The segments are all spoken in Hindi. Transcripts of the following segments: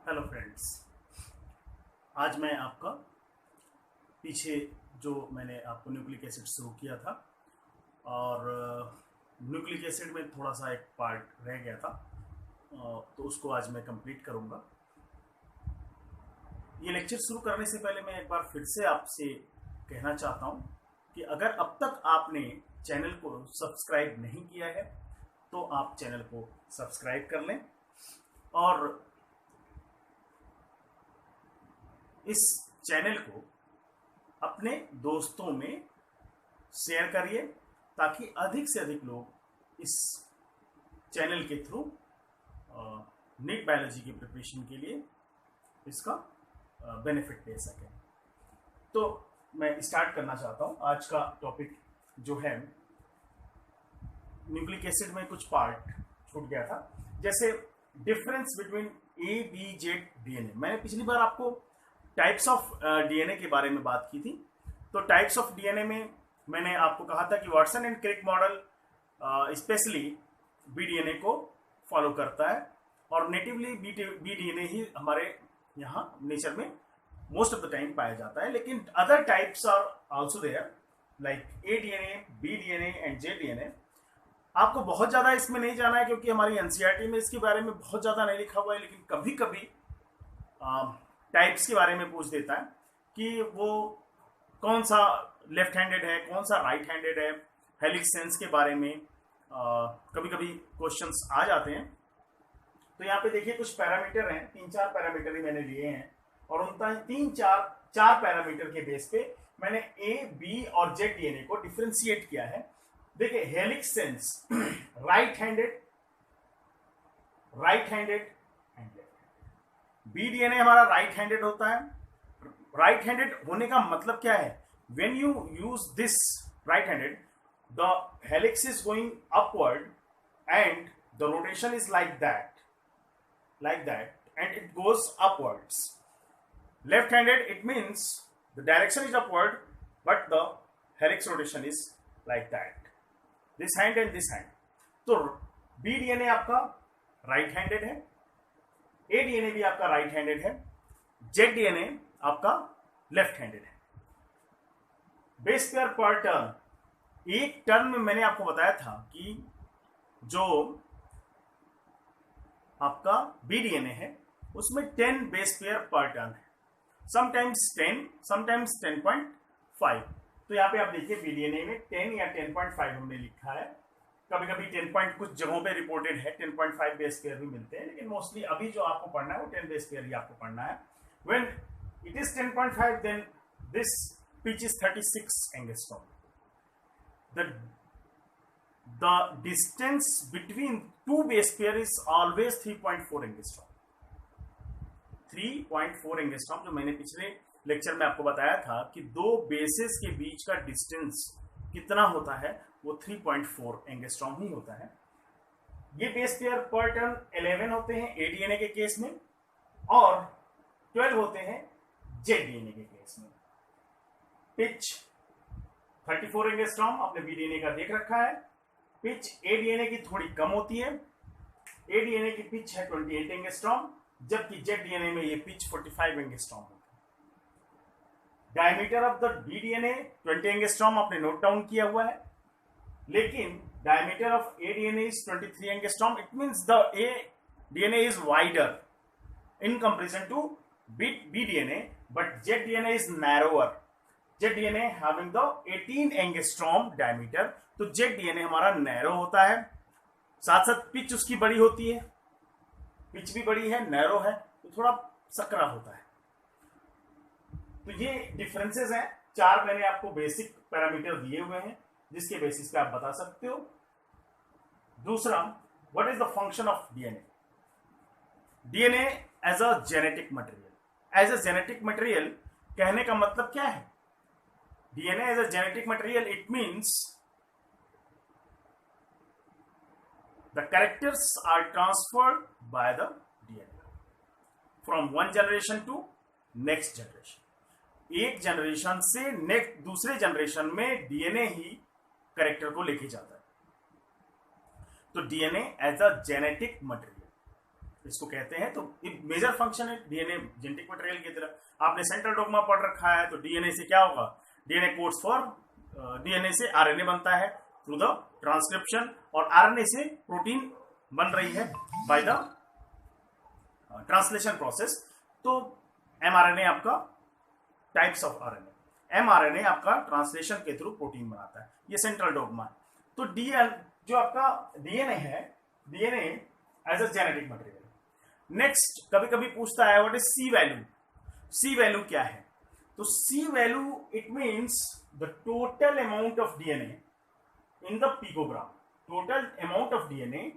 Hello friends. आज मैं आपका पीछे जो मैंने आपको न्यूक्लिक एसिड शुरू किया था और न्यूक्लिक एसिड में थोड़ा सा एक पार्ट रह गया था, तो उसको आज मैं कंप्लीट करूंगा। ये लेक्चर शुरू करने से पहले मैं एक बार फिर से आपसे कहना चाहता हूं कि अगर अब तक आपने चैनल को सब्सक्राइब नहीं किया है तो आप चैनल को सब्सक्राइब कर लें और इस चैनल को अपने दोस्तों में शेयर करिए ताकि अधिक से अधिक लोग इस चैनल के थ्रू नीट बायोलॉजी की प्रिपरेशन के लिए इसका बेनिफिट ले सकें। तो मैं स्टार्ट करना चाहता हूं। आज का टॉपिक जो है, न्यूक्लिक एसिड में कुछ पार्ट छूट गया था, जैसे difference between A B Z DNA. मैंने पिछली बार आपको टाइप्स ऑफ डीएनए के बारे में बात की थी। तो टाइप्स ऑफ डीएनए में मैंने आपको कहा था कि Watson and Crick model specially B DNA को फॉलो करता है और नेटिवली बी डीएनए ही हमारे यहाँ नेचर में मोस्ट ऑफ द टाइम पाया जाता है, लेकिन other types are also there like A DNA, B DNA and Z DNA. आपको बहुत ज़्यादा इसमें नहीं जाना है क्योंकि हमारी एनसीईआरटी में इसके बारे में बहुत ज़्यादा नहीं लिखा हुआ है, लेकिन कभी कभी टाइप्स के बारे में पूछ देता है कि वो कौन सा लेफ्ट हैंडेड है, कौन सा राइट हैंडेड है। हेलिक्स सेंस के बारे में कभी कभी क्वेश्चंस आ जाते हैं। तो यहाँ पे देखिए कुछ पैरामीटर हैं, 3-4 पैरामीटर ही मैंने लिए हैं और उन चार पैरामीटर के बेस पे मैंने ए, बी और जेड डीएनए को डिफ्रेंशिएट किया है। देखिए helix sense right handed B DNA हमारा राइट हैंडेड होता है। राइट हैंडेड होने का मतलब क्या है? When you use this right handed, the helix is going upward and the rotation is like that and it goes upwards. Left handed, it means the direction is upward but the helix rotation is like that, this hand and this hand. तो बी डीएनए आपका राइट हैंडेड है, ए डीएनए भी आपका राइट हैंडेड है, जेड डीएनए आपका लेफ्ट हैंडेड है। बेस पेयर पर टर्न, एक टर्न में मैंने आपको बताया था कि जो आपका बी डीएनए है उसमें 10 बेस पेयर पर टर्न है, समटाइम्स 10, समटाइम्स 10.5। तो यहाँ पे आप देखिए बी डीएनए में 10 या 10.5 हमने लिखा है। कभी कभी 10 पॉइंट कुछ जगहों पे रिपोर्टेड है, 10.5 बेस पेयर भी मिलते हैं, लेकिन मोस्टली अभी जो आपको पढ़ना है वो 10 बेस पेयर ही आपको पढ़ना है। When it is 10.5 then this pitch is 36 angstrom. The distance between two base pair is always 3.4 angstrom. 3.4 angstrom जो मैंने पिछले लेक्चर में आपको बताया था कि दो बेसेस के बीच का डिस्टेंस कितना होता है, वो 3.4 एंगस्ट्रॉम ही होता है। ये बेस पेयर पर टर्न 11 होते हैं ए डीएनए के केस में और 12 होते हैं जेड डीएनए के केस में। पिच 34 एंगस्ट्रॉम आपने बी डीएनए का देख रखा है। पिच ए डीएनए की थोड़ी कम होती है, ए डीएनए की पिच है 28 एंगस्ट्रॉम, जबकि जेड डीएनए में ये पिच 45 एंगस्ट्रॉम होती है। Diameter of the B DNA 20 angstrom आपने नोट डाउन किया हुआ है, लेकिन diameter of A DNA is 23 angstrom. It means the A DNA is wider in comparison to B DNA, but Z DNA is narrower. Z DNA having the 18 angstrom diameter. तो Z DNA हमारा नैरो होता है, साथ साथ पिच उसकी बड़ी होती है, पिच भी बड़ी है, नैरो है, तो थोड़ा सकरा होता है। तो ये डिफरेंसेस हैं। 4 मैंने आपको बेसिक पैरामीटर दिए हुए हैं जिसके बेसिस पे आप बता सकते हो। दूसरा, what is the function of DNA? DNA as a genetic material. As a genetic material कहने का मतलब क्या है? DNA as a genetic material, it means the characters are transferred by the DNA from one generation to next generation. एक जनरेशन से नेक्स्ट दूसरे जनरेशन में डीएनए ही कैरेक्टर को लेके जाता है। तो DNA as a genetic material, इसको कहते हैं। तो एक मेजर फंक्शन है डीएनए जेनेटिक मटेरियल की तरह। आपने सेंट्रल डॉग्मा पढ़ रखा है, तो डीएनए से क्या होगा, डीएनए कोड्स फॉर डीएनए से आरएनए बनता है थ्रू द ट्रांसक्रिप्शन, और आरएनए से प्रोटीन बन रही है बाय द ट्रांसलेशन प्रोसेस। तो एमआरएनए आपका टाइप्स ऑफ आरएनए, एमआरएनए आपका ट्रांसलेशन के थ्रू प्रोटीन बनाता है, ये सेंट्रल डॉग्मा है। तो जो आपका डीएनए है, DNA as a genetic material. Next कभी कभी पूछता है what is C value. C value क्या है? तो C value it means the total amount of DNA in the picogram. Total amount of DNA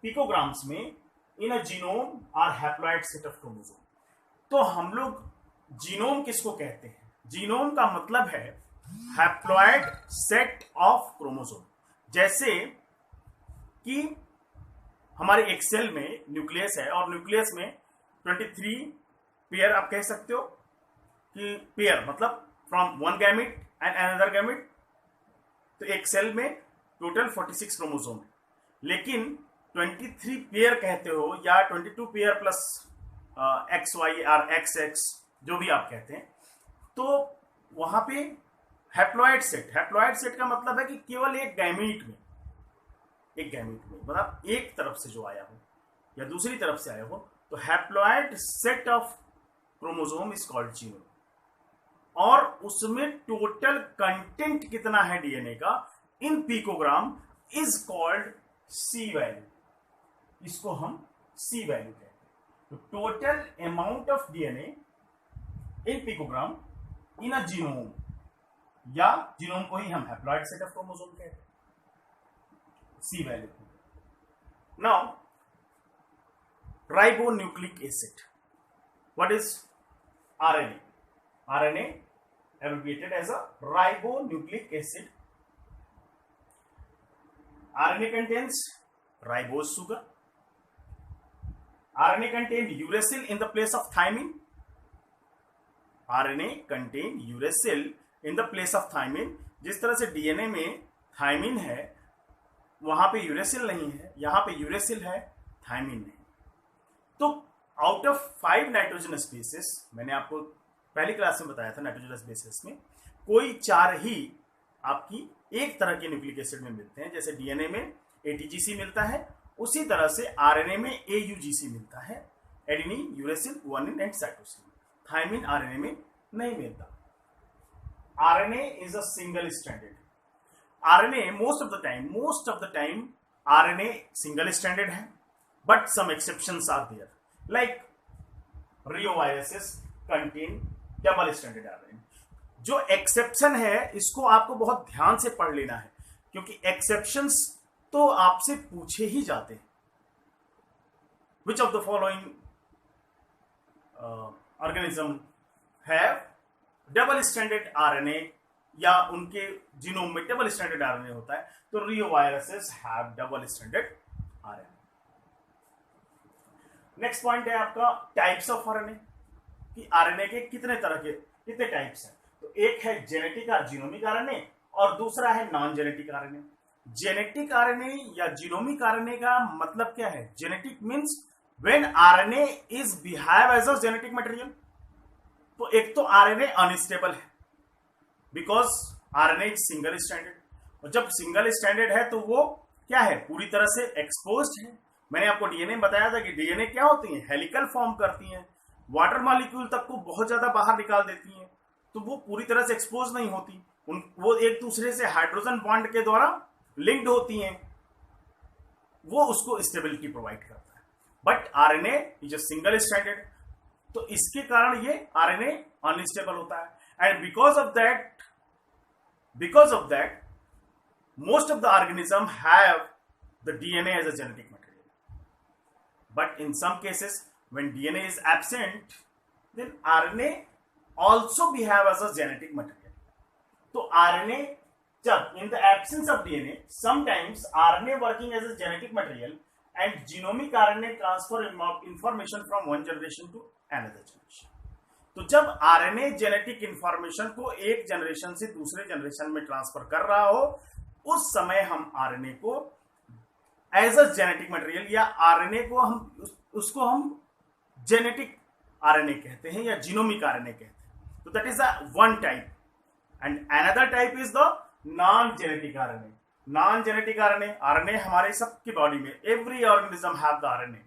picograms में in a genome or haploid set of chromosome. तो हम लोग जीनोम किसको कहते हैं? जीनोम का मतलब है हैप्लॉइड सेट ऑफ क्रोमोसोम। जैसे कि हमारे एक सेल में न्यूक्लियस है, और न्यूक्लियस में 23 पेयर आप कह सकते हो कि पेयर मतलब from one gamete and another gamete. तो एक सेल में टोटल 46 क्रोमोसोम है, लेकिन 23 पेयर कहते हो या 22 pair plus X Y or X X जो भी आप कहते हैं, तो वहां पे हैप्लॉइड सेट, हैप्लॉइड सेट का मतलब है कि केवल एक गैमीट में मतलब एक तरफ से जो आया हो या दूसरी तरफ से आया हो, तो haploid set of chromosome is called genome. और उसमें टोटल कंटेंट कितना है डीएनए का in picogram is called C value. इसको हम सी वैल्यू कहते हैं। तो total amount of DNA in picogram in a genome, या जीनोम को ही हम हैप्लॉइड सेट ऑफ क्रोमोसोम कहते हैं, C value. Now ribonucleic acid, what is RNA? RNA abbreviated as a ribonucleic acid. RNA contains ribose sugar. RNA contain uracil in the place of thymine. RNA contain uracil in the place of thymine. जिस तरह से डीएनए में थायमिन है, वहां पे यूरेसिल नहीं है, यहां पे यूरेसिल है, थायमिन नहीं। तो आउट ऑफ 5 नाइट्रोजनस बेसिस, मैंने आपको पहली क्लास में बताया था, नाइट्रोजनस बेसिस में कोई 4 ही आपकी एक तरह के न्यूक्लिक एसिड में मिलते हैं। जैसे डीएनए में एटीजीसी मिलता है, उसी तरह से आरएनए में एयूजीसी मिलता है, adenine, uracil, guanine and cytosine. Thymine RNA में नहीं मिलता। RNA is a single stranded. RNA most of the time RNA single stranded है, but some exceptions are there, like reoviruses contain double stranded RNA. जो एक्सेप्शन है इसको आपको बहुत ध्यान से पढ़ लेना है, क्योंकि एक्सेप्शंस तो आपसे पूछे ही जाते हैं। Which of the following organism have double stranded RNA, या उनके जीनोम में डबल स्ट्रैंडेड आरएनए होता है, तो reoviruses have double stranded RNA. Next point है आपका टाइप्स ऑफ आरएनए, कि आरएनए के कितने टाइप्स हैं। तो एक है जेनेटिक और जीनोमिक आरएनए, और दूसरा है non genetic RNA. Genetic RNA या जीनोमिक आरएनए का मतलब क्या है? Genetic means when RNA is behave as a genetic material. तो एक तो आरएनए अनस्टेबल है, because RNA is single stranded, और जब सिंगल स्ट्रैंडेड है तो वो क्या है? पूरी तरह से एक्सपोज्ड है। मैंने आपको डीएनए बताया था कि डीएनए क्या होती है? हेलिकल फॉर्म करती हैं, वाटर मॉलिक्यूल तक को बहुत ज्यादा बाहर निकाल देती हैं, तो वो पूरी तरह से एक्सपोज नहीं होती। वो एक दूसरे से हाइड्रोजन बॉन्ड के द्वारा लिंक्ड होती हैं, वो उसको स्टेबिलिटी प्रोवाइड करता है। But RNA is a single stranded, तो इसके कारण ये आरएनए अनस्टेबल होता है। And because of that most of the organism have the DNA as a genetic material, but in some cases when DNA is absent, then RNA also behave as a genetic material. तो RNA जब in the absence of DNA, sometimes RNA working as a genetic material and genomic RNA transfer information from one generation to another generation. तो जब RNA जेनेटिक इंफॉर्मेशन को एक जनरेशन से दूसरे जनरेशन में ट्रांसफर कर रहा हो, उस समय हम RNA को एज अ जेनेटिक मटेरियल, या RNA को हम उसको हम जेनेटिक आरएनए कहते हैं या जीनोमिक आरएनए कहते हैं। तो that is the one type and another type is the non genetic RNA. Non genetic RNA, RNA हमारे सबकी बॉडी में, every organism have the RNA,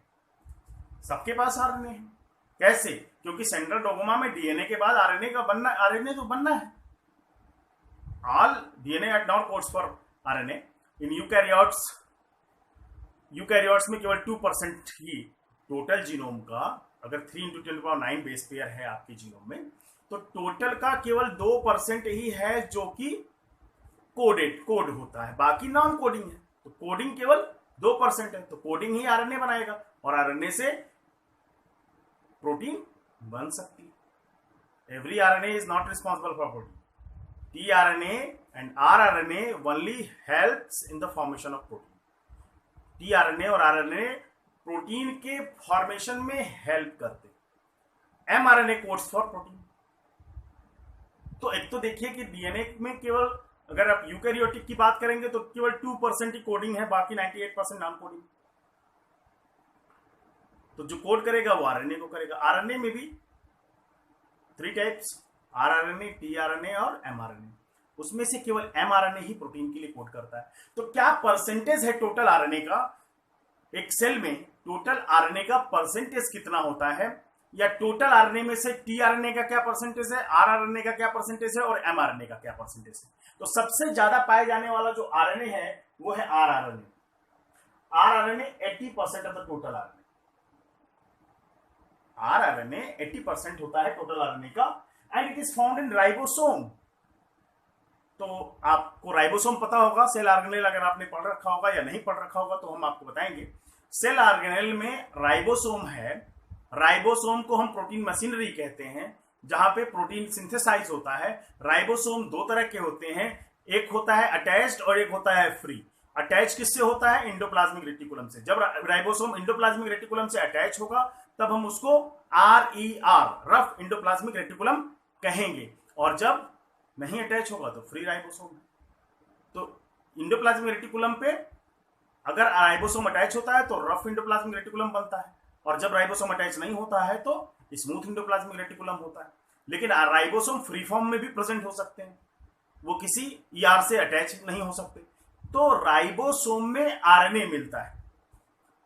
सबके पास आरएनए है। कैसे? क्योंकि सेंट्रल डोगोमा में डीएनए के बाद आरएनए का बनना, आरएनए तो बनना है। All DNA at not codes for RNA. In eukaryotes में केवल 2% ही टोटल जीनोम का, अगर 3 × 10⁹ बेस पेयर है आपके जीनोम में, तो टोटल का केवल 2% ही है जो कि कोड होता है, बाकी नॉन कोडिंग है। तो कोडिंग केवल 2% है, तो कोडिंग ही आरएनए बनाएगा और आरएनए से प्रोटीन बन सकती है। Every RNA is not responsible for protein. tRNA and rRNA only helps in the formation of protein. tRNA और RNA प्रोटीन के फॉर्मेशन में हेल्प करते। mRNA codes for protein. तो एक तो देखिए कि डीएनए में केवल, अगर आप यूकैरियोटिक की बात करेंगे तो केवल 2% ही कोडिंग है, बाकी 98% नॉन कोडिंग। तो जो कोड करेगा वो आरएनए को करेगा। आरएनए में भी 3 टाइप्स, आरआरएनए, टीआरएनए और एमआरएनए। उसमें से केवल एमआरएनए ही प्रोटीन के लिए कोड करता है। तो क्या परसेंटेज है टोटल आरएनए का? एक सेल में टोटल आरएनए का परसेंटेज कितना होता है, या टोटल आरएनए में से टीआरएनए का क्या परसेंटेज है, आरआरएनए का क्या परसेंटेज है और एमआरएनए का क्या परसेंटेज है? तो सबसे ज्यादा पाए जाने वाला जो आरएनए है वो है rRNA. RRNA 80% of the total RNA. RRNA 80% होता है टोटल आरएनए का, and it is found in ribosome. तो आपको राइबोसोम पता होगा, सेल ऑर्गेनेल अगर आपने पढ़ रखा होगा या नहीं पढ़ रखा होगा तो हम आपको बताएंगे। सेल ऑर्गेनेल में राइबोसोम है। राइबोसोम को हम प्रोटीन मशीनरी कहते हैं, जहां पे प्रोटीन सिंथेसाइज होता है। राइबोसोम 2 तरह के होते हैं, एक होता है अटैच्ड और एक होता है फ्री। अटैच किससे होता है? इंडोप्लाज्मिक रेटिकुलम से। जब राइबोसोम इंडोप्लाज्मिक रेटिकुलम से अटैच होगा तब हम उसको RER, रफ इंडोप्लाज्मिक रेटिकुलम कहेंगे, और जब नहीं अटैच होगा तो फ्री राइबोसोम। तो इंडोप्लाज्मिक रेटिकुलम पे अगर राइबोसोम अटैच होता है तो रफ इंडोप्लाज्मिक रेटिकुलम बनता है, और जब राइबोसोम अटैच नहीं होता है तो स्मूथ इंडोप्लाज्मिक रेटिकुलम होता है। लेकिन राइबोसोम फ्री फॉर्म में भी प्रेजेंट हो सकते हैं, वो किसी ER से अटैच नहीं हो सकते। तो राइबोसोम में आरएनए मिलता है।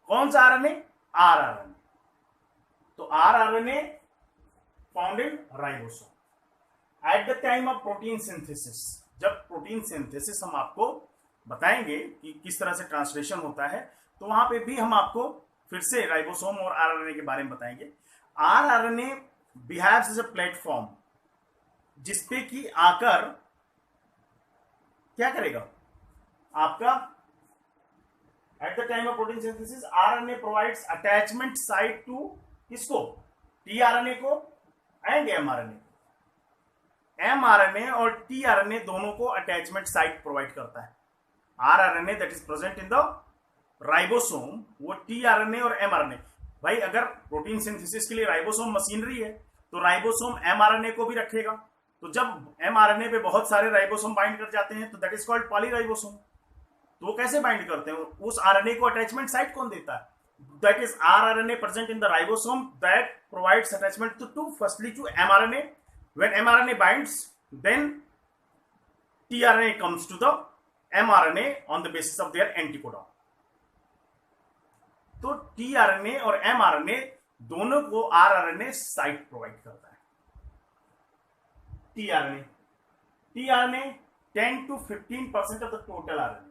कौन सा आरएनए? आरआरएनए। तो rRNA found in ribosome eight the time of protein synthesis. जब प्रोटीन सिंथेसिस हम आपको बताएंगे कि किस तरह से ट्रांसलेशन होता है, तो वहां पे भी हम आपको फिर से राइबोसोम और आरआरएनए के बारे में बताएंगे। RRNA behaves as a platform, जिसपे कि आकर क्या करेगा आपका, at the time of protein synthesis RNA provides attachment site to किसको? टीआरएनए को एंड एमआरएनए। एमआरएनए और टीआरएनए दोनों को अटैचमेंट साइट प्रोवाइड करता है। RRNA that is present in the ribosome, वो टीआरएनए और एमआरएनए। भाई अगर प्रोटीन सिंथेसिस के लिए राइबोसोम मशीनरी है तो राइबोसोम एमआरएनए को भी रखेगा। तो जब एमआरएनए पे बहुत सारे राइबोसोम बाइंड कर जाते हैं तो दैट इज कॉल्ड पॉलीराइबोसोम। तो वो कैसे बाइंड करते हैं? उस आरएनए को अटैचमेंट साइट कौन देता है? That is rRNA present in the ribosome that provides attachment to firstly to mRNA. When mRNA binds, then tRNA comes to the mRNA on the basis of their anticodon. तो tRNA और mRNA दोनों को rRNA साइट प्रोवाइड करता है। tRNA 10 to 15% of the total RNA।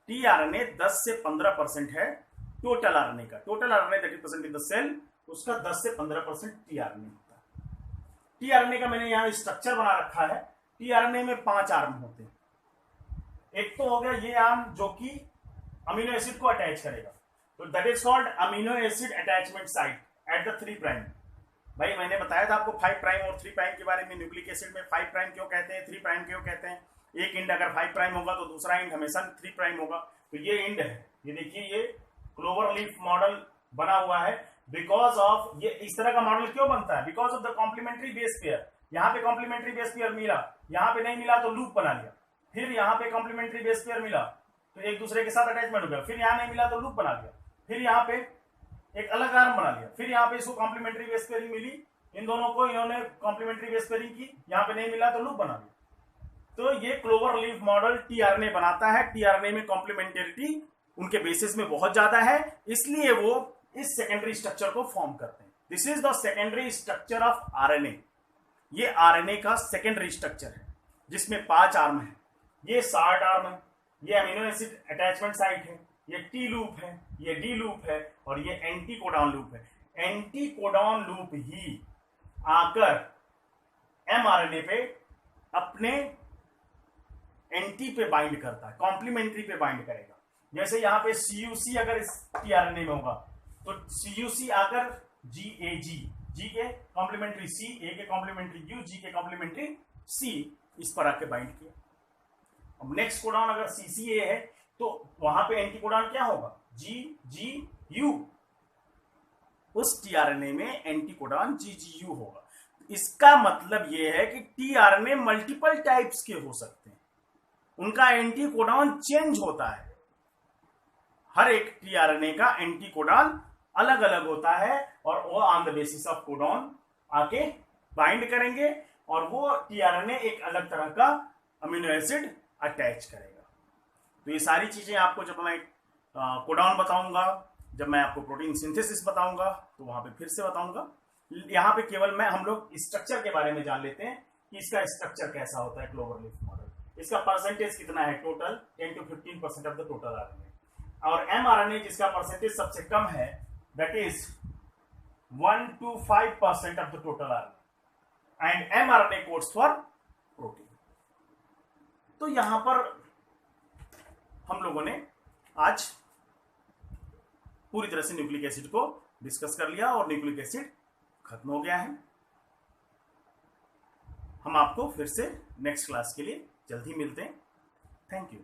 tRNA 10 से 15% है टोटल आरएनए का। Total RNA that is present in the cell, उसका 10 से 15% टीआरएनए होता है। टीआरएनए का मैंने यहां स्ट्रक्चर बना रखा है। टीआरएनए में 5 आर्म होते हैं। एक तो हो गया ये आर्म जो कि अमीनो एसिड को अटैच करेगा, तो that is called amino acid attachment site at the 3 prime. भाई मैंने बताया था आपको 5 प्राइम और 3 प्राइम के बारे में। न्यूक्लिक एसिड में 5 प्राइम क्यों कहते हैं, 3 प्राइम क्यों कहते हैं? एक इंड अगर 5 प्राइम होगा तो दूसरा इंड हमेशा 3 प्राइम होगा। तो ये इंड है, ये देखिए ये क्लोवर लीफ मॉडल बना हुआ है। बिकॉज ऑफ ये इस तरह का मॉडल क्यों बनता है? Because of the complementary base pair. यहाँ पे कॉम्प्लीमेंट्री बेस पेयर मिला, यहाँ पे नहीं मिला तो लूप बना लिया। फिर यहाँ पे कॉम्प्लीमेंट्री बेस पेयर मिला तो एक दूसरे के साथ अटैचमेंट हो गया, फिर यहाँ नहीं मिला तो लूप बना लिया। फिर यहाँ पे एक अलग आर्म बना लिया, फिर यहाँ पे इसको कॉम्प्लीमेंट्री बेस पेयरिंग मिली, इन दोनों को इन्होंने कॉम्प्लीमेंट्री बेस पेयरिंग की, यहाँ पे नहीं मिला तो लूप बना लिया। तो ये क्लोवर लीफ मॉडल टीआरएनए बनाता है। टीआरएनए में कॉम्प्लीमेंटेरिटी उनके बेसिस में बहुत ज्यादा है, इसलिए वो इस सेकेंडरी स्ट्रक्चर को फॉर्म करते हैं। This is the secondary structure of RNA. ये आरएनए का सेकेंडरी स्ट्रक्चर है जिसमें 5 आर्म है। ये शार्ट आर्म है, ये अमीनो एसिड अटैचमेंट साइट है, ये टी लूप है, ये डी लूप है और ये एंटी कोडॉन लूप है। एंटी कोडॉन लूप ही आकर एमआरएनए पे अपने एंटी पे बाइंड करता है, कॉम्प्लीमेंट्री पे बाइंड करेगा। जैसे यहां पे CUC अगर इस टीआरएनए में होगा तो CUC आकर GAG, G के कॉम्प्लीमेंट्री C, A के कॉम्प्लीमेंट्री U, G के कॉम्प्लीमेंट्री C, इस पर आके बाइंड किया। अब नेक्स्ट कोडॉन अगर CCA है तो वहां पे एंटी कोडॉन क्या होगा, GGU। उस टीआरएनए में एंटी कोडॉन GGU होगा। इसका मतलब यह है कि टीआरएनए मल्टीपल टाइप्स के हो सकते हैं, उनका एंटी कोडॉन चेंज होता है। हर एक टीआरएनए का एंटी कोडॉन अलग अलग होता है और वो on the basis of codon आके बाइंड करेंगे और वो टीआरएनए एक अलग तरह का अमीनो एसिड अटैच करेगा। तो ये सारी चीजें आपको जब मैं कोडॉन बताऊंगा, जब मैं आपको प्रोटीन सिंथेसिस बताऊंगा तो वहां पे फिर से बताऊंगा। यहाँ पे केवल हम लोग स्ट्रक्चर के बारे में जान लेते हैं कि इसका स्ट्रक्चर कैसा होता है क्लोवर लीफ मॉडल। इसका परसेंटेज कितना है, total 10 to 15% of the total RNA. और एमआरएनए जिसका परसेंटेज सबसे कम है, that is 1 to 5% of the total RNA and mRNA codes for protein. तो यहां पर हम लोगों ने आज पूरी तरह से न्यूक्लिक एसिड को डिस्कस कर लिया और न्यूक्लिक एसिड खत्म हो गया है। हम आपको फिर से नेक्स्ट क्लास के लिए जल्द ही मिलते हैं। Thank you.